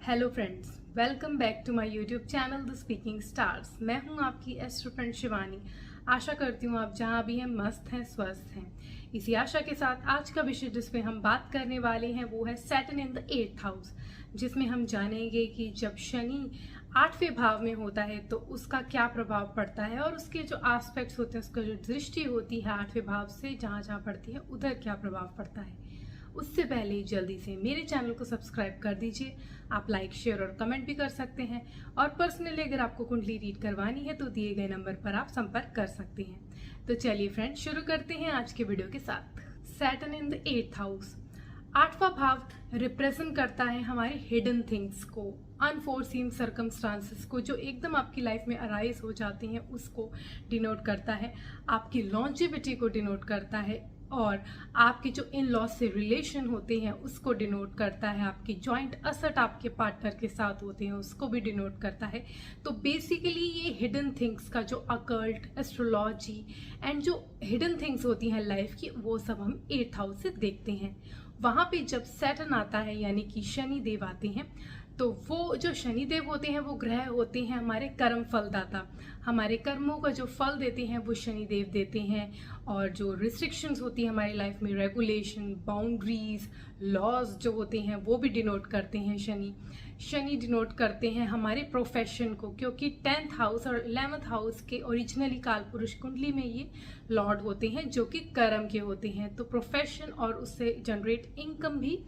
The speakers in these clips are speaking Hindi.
Hello friends, welcome back to my YouTube channel the speaking stars. मैं हूं आपकी एस्ट्रो फ्रेंड शिवानी। आशा करती हूं आप जहां भी हैं मस्त हैं, स्वस्थ हैं। इसी आशा के साथ आज का विषय जिसमें हम बात करने वाले हैं वो है Saturn in the 8th house, जिसमें हम जानेंगे कि जब शनि 8वें भाव में होता है तो उसका क्या प्रभाव पड़ता है और उसके जो एस्पेक्ट्स होते हैं, उसका जो दृष्टि होती है 8वें भाव से जहां जहां पड़ती है उधर क्या प्रभाव पड़ता है। उससे पहले जल्दी से मेरे चैनल को सब्सक्राइब कर दीजिए। आप लाइक, शेयर और कमेंट भी कर सकते हैं और पर्सनली अगर आपको कुंडली रीड करवानी है तो दिए गए नंबर पर आप संपर्क कर सकते हैं। तो चलिए फ्रेंड्स, शुरू करते हैं आज के वीडियो के साथ। Saturn in the 8th house, 8वां भाव रिप्रेजेंट करता है हमारे हिडन थिंग्स को, अनफोर्सीन सर्कमस्टांसेस को जो एकदम आपकी लाइफ में अराइज हो जाते हैं, उसको डिनोट करता है। आपकी लॉन्जेविटी को डिनोट करता है और आपके जो इन लॉज से रिलेशन होते हैं उसको डिनोट करता है। आपकी जॉइंट असट आपके पार्टनर के साथ होते हैं उसको भी डिनोट करता है। तो बेसिकली ये हिडन थिंग्स का जो अकल्ट, एस्ट्रोलॉजी एंड जो हिडन थिंग्स होती हैं लाइफ की, वो सब हम 8th हाउस से देखते हैं। वहां पे जब सैटर्न आता है यानी कि शनि देव आते हैं, तो वो जो शनि देव होते हैं वो ग्रह होते हैं हमारे कर्म फलदाता। हमारे कर्मों का जो फल देते हैं वो शनि देव देते हैं। और जो रिस्ट्रिक्शंस होती है हमारी लाइफ में, रेगुलेशन, बाउंड्रीज, लॉज जो होते हैं वो भी डिनोट करते हैं शनि डिनोट करते हैं हमारे प्रोफेशन को, क्योंकि 10th हाउस और 11th हाउस के ओरिजिनली काल पुरुष कुंडली में ये लॉर्ड होते हैं जो कि कर्म के होते हैं। तो प्रोफेशन और उससे जनरेट इनकम भी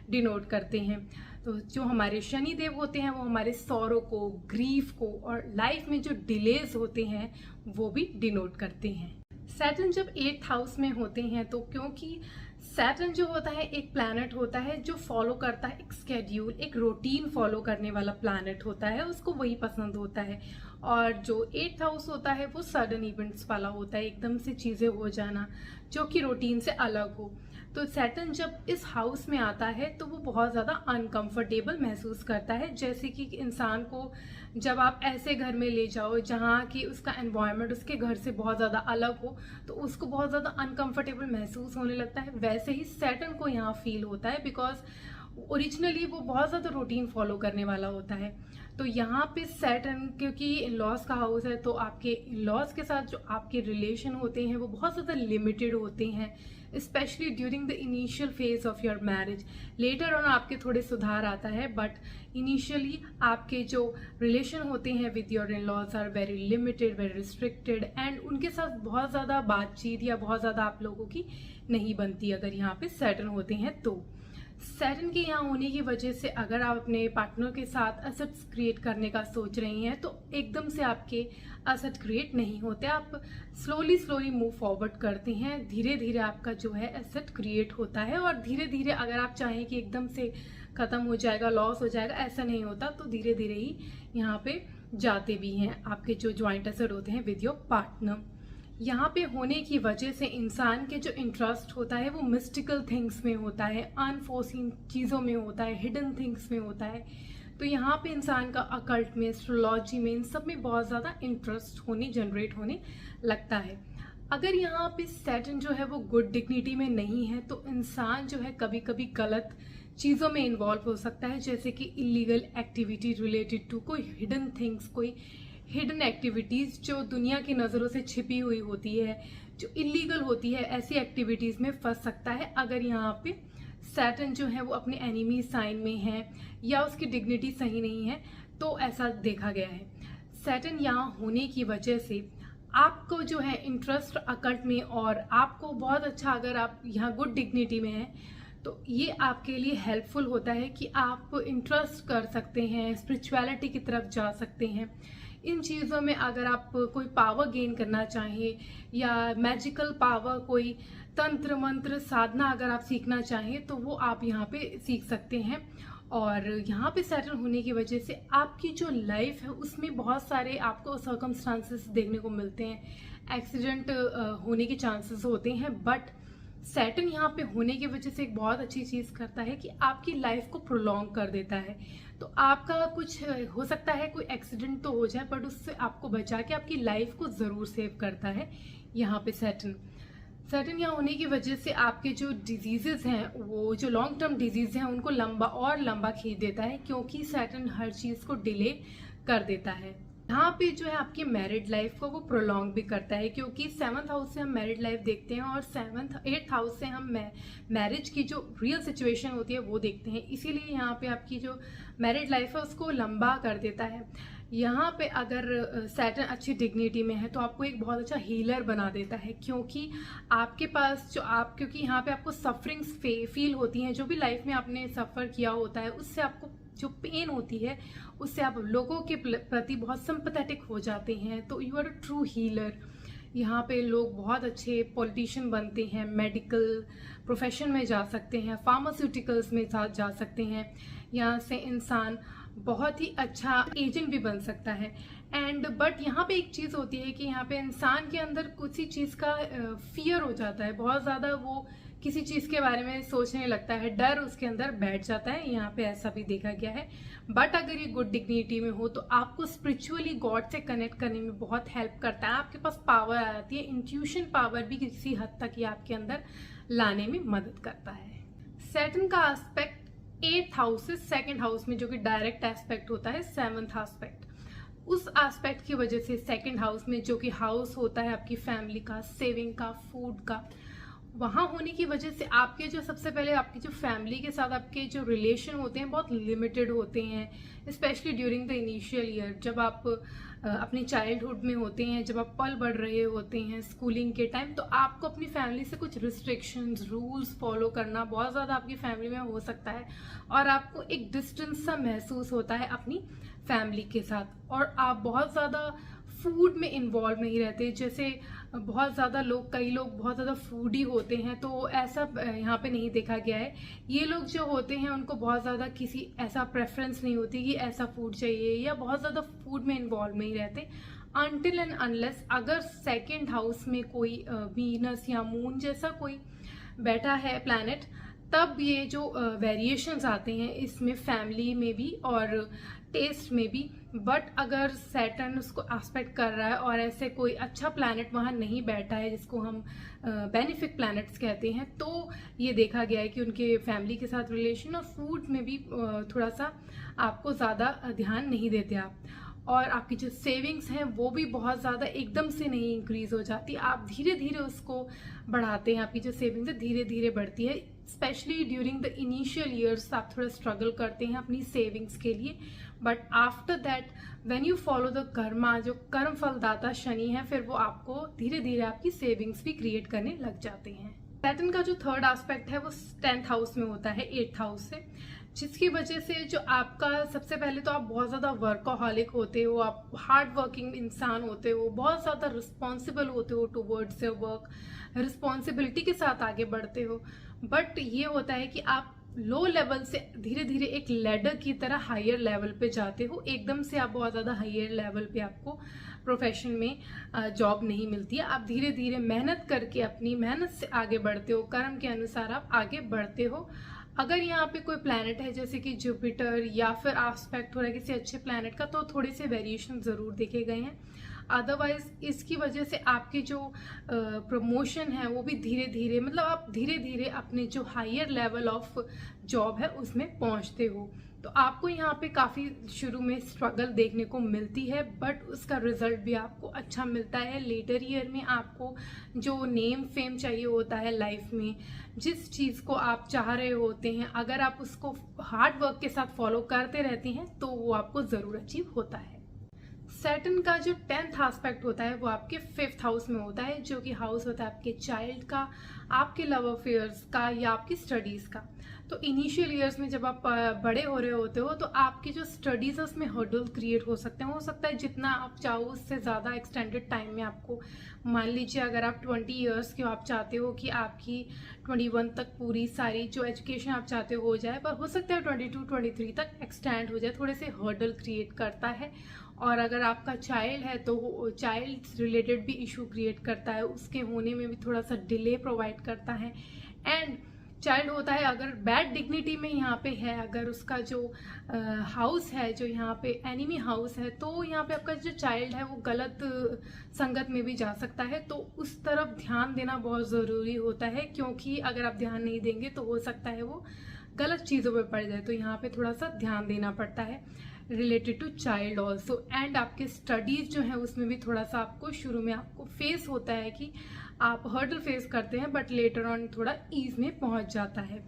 डिनोट करते हैं। तो जो हमारे शनि देव होते हैं वो हमारे सौरों को, ग्रीफ को और लाइफ में जो डिलेज होते हैं वो भी डिनोट करते हैं। सैटर्न जब 8th हाउस में होते हैं तो क्योंकि सैटर्न जो होता है एक प्लैनेट होता है जो फॉलो करता है एक स्केड्यूल, एक रूटीन फॉलो करने वाला प्लैनेट होता है, उसको वही पसंद होता है। और जो 8th हाउस होता है वो सडन इवेंट्स वाला होता है, एकदम से चीजें हो जाना जो कि रूटीन से अलग हो। तो सैटर्न जब इस हाउस में आता है तो वो बहुत ज़्यादा अनकंफर्टेबल महसूस करता है। जैसे कि इंसान को जब आप ऐसे घर में ले जाओ जहाँ की उसका एनवायरनमेंट उसके घर से बहुत ज़्यादा अलग हो तो उसको बहुत ज़्यादा अनकंफर्टेबल महसूस होने लगता है। वैसे ही सैटर्न को यहाँ फील होता है, बिकॉज ओरिजिनली वो बहुत ज़्यादा रूटीन फॉलो करने वाला होता है। तो यहाँ पे सैटर्न, क्योंकि इन लॉज का हाउस है, तो आपके इन लॉज के साथ जो आपके रिलेशन होते हैं वो बहुत ज़्यादा लिमिटेड होते हैं, specially during the initial phase of your marriage. Later on आपके थोड़े सुधार आता है, बट इनिशियली आपके जो रिलेशन होते हैं with your in laws are very limited, very restricted and उनके साथ बहुत ज़्यादा बातचीत या बहुत ज़्यादा आप लोगों की नहीं बनती अगर यहाँ पे सैटर्न होते हैं। तो सैटर्न के यहाँ होने की वजह से अगर आप अपने पार्टनर के साथ एसेट्स क्रिएट करने का सोच रही हैं तो एकदम से आपके एसेट क्रिएट नहीं होते, आप स्लोली मूव फॉरवर्ड करते हैं। धीरे धीरे आपका जो है एसेट क्रिएट होता है और धीरे धीरे अगर आप चाहें कि एकदम से खत्म हो जाएगा, लॉस हो जाएगा, ऐसा नहीं होता। तो धीरे धीरे ही यहाँ पे जाते भी हैं आपके जो ज्वाइंट एसेट होते हैं विद योर पार्टनर। यहाँ पे होने की वजह से इंसान के जो इंटरेस्ट होता है वो मिस्टिकल थिंग्स में होता है, अनफोर्सीन चीज़ों में होता है, हिडन थिंग्स में होता है। तो यहाँ पे इंसान का अकल्ट में, एस्ट्रोलॉजी में, इन सब में बहुत ज़्यादा इंटरेस्ट जनरेट होने लगता है। अगर यहाँ पे सैटर्न जो है वो गुड डिग्निटी में नहीं है तो इंसान जो है कभी कभी गलत चीज़ों में इन्वॉल्व हो सकता है, जैसे कि इलीगल एक्टिविटी रिलेटेड टू कोई हिडन थिंग्स, कोई हिडन एक्टिविटीज जो दुनिया की नज़रों से छिपी हुई होती है, जो इलीगल होती है, ऐसी एक्टिविटीज में फंस सकता है अगर यहाँ पे सैटर्न जो है वो अपने एनिमी साइन में है या उसकी डिग्निटी सही नहीं है। तो ऐसा देखा गया है। सैटर्न यहाँ होने की वजह से आपको जो है इंटरेस्ट अकल्ट में, और आपको बहुत अच्छा, अगर आप यहाँ गुड डिग्निटी में हैं तो ये आपके लिए हेल्पफुल होता है कि आप इंटरेस्ट कर सकते हैं, स्पिरिचुअलिटी की तरफ जा सकते हैं। इन चीज़ों में अगर आप कोई पावर गेन करना चाहें या मैजिकल पावर, कोई तंत्र मंत्र साधना अगर आप सीखना चाहें तो वो आप यहाँ पे सीख सकते हैं। और यहाँ पे सैटर्न होने की वजह से आपकी जो लाइफ है उसमें बहुत सारे आपको सर्कमस्टांसेस देखने को मिलते हैं, एक्सीडेंट होने के चांसेस होते हैं। बट सैटर्न यहाँ पे होने की वजह से एक बहुत अच्छी चीज करता है कि आपकी लाइफ को प्रोलॉन्ग कर देता है। तो आपका कुछ हो सकता है, कोई एक्सीडेंट तो हो जाए, बट उससे आपको बचा के आपकी लाइफ को जरूर सेव करता है यहाँ पे सैटर्न। सैटर्न यहाँ होने की वजह से आपके जो डिजीजेस हैं, वो जो लॉन्ग टर्म डिजीज हैं, उनको लंबा और लंबा खींच देता है, क्योंकि सैटर्न हर चीज़ को डिले कर देता है। यहाँ पे जो है आपकी मैरिड लाइफ को वो प्रोलॉन्ग भी करता है, क्योंकि 7th हाउस से हम मैरिड लाइफ देखते हैं और 8th हाउस से हम मैरिज की जो रियल सिचुएशन होती है वो देखते हैं। इसीलिए यहाँ पे आपकी जो मैरिड लाइफ है उसको लंबा कर देता है। यहाँ पे अगर सैटर्न अच्छी डिग्निटी में है तो आपको एक बहुत अच्छा हीलर बना देता है, क्योंकि आपके पास क्योंकि यहाँ पे आपको सफरिंग्स फील होती हैं, जो भी लाइफ में आपने सफ़र किया होता है उससे आपको जो पेन होती है उससे आप लोगों के प्रति बहुत सिंपैथेटिक हो जाते हैं, तो you are a true healer. यहाँ पे लोग बहुत अच्छे पॉलिटिशियन बनते हैं, मेडिकल प्रोफेशन में जा सकते हैं, फार्मास्यूटिकल्स में जा सकते हैं। यहाँ से इंसान बहुत ही अच्छा एजेंट भी बन सकता है। बट यहाँ पे एक चीज़ होती है कि यहाँ पे इंसान के अंदर कुछ ही चीज़ का फियर हो जाता है, बहुत ज़्यादा वो किसी चीज़ के बारे में सोचने लगता है, डर उसके अंदर बैठ जाता है। यहाँ पे ऐसा भी देखा गया है। बट अगर ये गुड डिग्निटी में हो तो आपको स्पिरिचुअली गॉड से कनेक्ट करने में बहुत हेल्प करता है, आपके पास पावर आ जाती है, इंट्यूशन पावर भी किसी हद तक ये आपके अंदर लाने में मदद करता है। सैटर्न का एस्पेक्ट 8th हाउस से 2nd हाउस में, जो कि डायरेक्ट एस्पेक्ट होता है 7th एस्पेक्ट, उस एस्पेक्ट की वजह से 2nd हाउस में, जो कि हाउस होता है आपकी फैमिली का, सेविंग का, फूड का, वहाँ होने की वजह से आपके जो सबसे पहले आपकी जो फैमिली के साथ आपके जो रिलेशन होते हैं बहुत लिमिटेड होते हैं, specially during the initial year, जब आप अपनी चाइल्डहुड में होते हैं, जब आप पल बढ़ रहे होते हैं स्कूलिंग के टाइम, तो आपको अपनी फैमिली से कुछ रिस्ट्रिक्शंस, रूल्स फॉलो करना बहुत ज़्यादा आपकी फैमिली में हो सकता है, और आपको एक डिस्टेंस सा महसूस होता है अपनी फैमिली के साथ, और आप बहुत ज़्यादा फूड में इन्वॉल्व नहीं रहते। जैसे बहुत ज़्यादा कई लोग बहुत ज़्यादा फूडी होते हैं, तो ऐसा यहाँ पे नहीं देखा गया है। ये लोग जो होते हैं उनको बहुत ज़्यादा किसी ऐसा प्रेफरेंस नहीं होती कि ऐसा फूड चाहिए, या बहुत ज़्यादा फूड में इन्वॉल्व नहीं रहते अनटिल एंड अनलेस अगर 2nd हाउस में कोई वीनस या मून जैसा कोई बैठा है प्लैनेट, तब ये जो वेरिएशंस आते हैं इसमें फैमिली में भी और टेस्ट में भी। बट अगर सैटर्न उसको एस्पेक्ट कर रहा है और ऐसे कोई अच्छा प्लैनेट वहाँ नहीं बैठा है जिसको हम बेनिफिक प्लैनेट्स कहते हैं, तो ये देखा गया है कि उनके फैमिली के साथ रिलेशन और फूड में भी थोड़ा सा आपको ज़्यादा ध्यान नहीं देते आप, और आपकी जो सेविंग्स हैं वो भी बहुत ज़्यादा एकदम से नहीं इंक्रीज हो जाती, आप धीरे धीरे उसको बढ़ाते हैं। आपकी जो सेविंग्स है धीरे धीरे बढ़ती है, specially during the initial years आप थोड़ा स्ट्रगल करते हैं अपनी सेविंग्स के लिए, but after that when you follow the Karma, जो कर्म फलदाता शनि है, फिर वो आपको धीरे धीरे आपकी सेविंग्स भी क्रिएट करने लग जाते हैं। सैटर्न का जो 3rd एस्पेक्ट है वो 10th हाउस में होता है 8th हाउस से, जिसकी वजह से जो आपका सबसे पहले तो आप बहुत ज़्यादा वर्कोहॉलिक होते हो, आप हार्ड वर्किंग इंसान होते हो, बहुत ज़्यादा रिस्पॉन्सिबल होते हो टुवर्ड्स योर वर्क, रिस्पॉन्सिबिलिटी के साथ आगे बढ़ते हो। बट ये होता है कि आप लो लेवल से धीरे धीरे एक लैडर की तरह हायर लेवल पे जाते हो, एकदम से आप बहुत ज़्यादा हायर लेवल पे आपको प्रोफेशन में जॉब नहीं मिलती है, आप धीरे धीरे मेहनत करके अपनी मेहनत से आगे बढ़ते हो, कर्म के अनुसार आप आगे बढ़ते हो। अगर यहाँ पे कोई प्लैनेट है जैसे कि जुपिटर या फिर एस्पेक्ट हो रहा है किसी अच्छे प्लैनेट का, तो थोड़े से वेरिएशन ज़रूर देखे गए हैं। अदरवाइज इसकी वजह से आपकी जो प्रमोशन है वो भी धीरे धीरे, मतलब आप धीरे धीरे अपने जो हायर लेवल ऑफ जॉब है उसमें पहुंचते हो। तो आपको यहाँ पे काफ़ी शुरू में स्ट्रगल देखने को मिलती है, बट उसका रिजल्ट भी आपको अच्छा मिलता है। लेटर ईयर में आपको जो नेम फेम चाहिए होता है लाइफ में, जिस चीज़ को आप चाह रहे होते हैं, अगर आप उसको हार्ड वर्क के साथ फॉलो करते रहते हैं तो वो आपको ज़रूर अचीव होता है। सैटर्न का जो 10th एस्पेक्ट होता है वो आपके 5th हाउस में होता है, जो कि हाउस होता है आपके चाइल्ड का, आपके लव अफेयर्स का या आपकी स्टडीज़ का। तो इनिशियल ईयर्स में जब आप बड़े हो रहे होते हो तो आपकी जो स्टडीज़ है उसमें हर्डल क्रिएट हो सकते हैं, हो सकता है जितना आप चाहो उससे ज़्यादा एक्सटेंडेड टाइम में आपको, मान लीजिए अगर आप 20 ईयर्स के हो, आप चाहते हो कि आपकी 21 तक पूरी सारी जो एजुकेशन आप चाहते हो जाए, पर हो सकता है 22-23 तक एक्सटेंड हो जाए, थोड़े से हर्डल क्रिएट करता है। और अगर आपका चाइल्ड है तो चाइल्ड रिलेटेड भी इशू क्रिएट करता है, उसके होने में भी थोड़ा सा डिले प्रोवाइड करता है। एंड चाइल्ड होता है अगर बैड डिग्निटी में यहाँ पे है, अगर उसका जो हाउस है, जो यहाँ पे एनिमी हाउस है, तो यहाँ पे आपका जो चाइल्ड है वो गलत संगत में भी जा सकता है। तो उस तरफ ध्यान देना बहुत ज़रूरी होता है, क्योंकि अगर आप ध्यान नहीं देंगे तो हो सकता है वो गलत चीज़ों पे पड़ जाए। तो यहाँ पे थोड़ा सा ध्यान देना पड़ता है related to child also. And आपके स्टडीज़ जो है उसमें भी थोड़ा सा आपको शुरू में आपको फेस होता है कि आप हर्डल फेस करते हैं, बट लेटर ऑन थोड़ा ईज में पहुंच जाता है।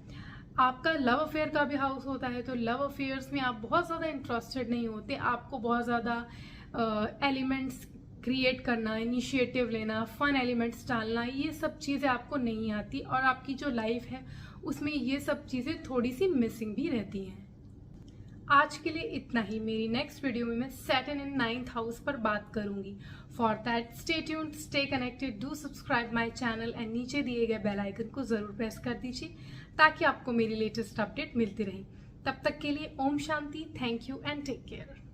आपका लव अफेयर का भी हाउस होता है, तो लव अफेयर्स में आप बहुत ज़्यादा इंटरेस्टेड नहीं होते, आपको बहुत ज़्यादा एलिमेंट्स क्रिएट करना, इनिशिएटिव लेना, फन एलिमेंट्स डालना, ये सब चीज़ें आपको नहीं आती, और आपकी जो लाइफ है उसमें ये सब चीज़ें थोड़ी सी मिसिंग भी रहती हैं। आज के लिए इतना ही। मेरी नेक्स्ट वीडियो में मैं सैटर्न इन 9th हाउस पर बात करूंगी। For that stay tuned, stay connected, do subscribe my channel and नीचे दिए गए बेल आइकन को जरूर प्रेस कर दीजिए ताकि आपको मेरी लेटेस्ट अपडेट मिलती रहे। तब तक के लिए Om Shanti, thank you and take care.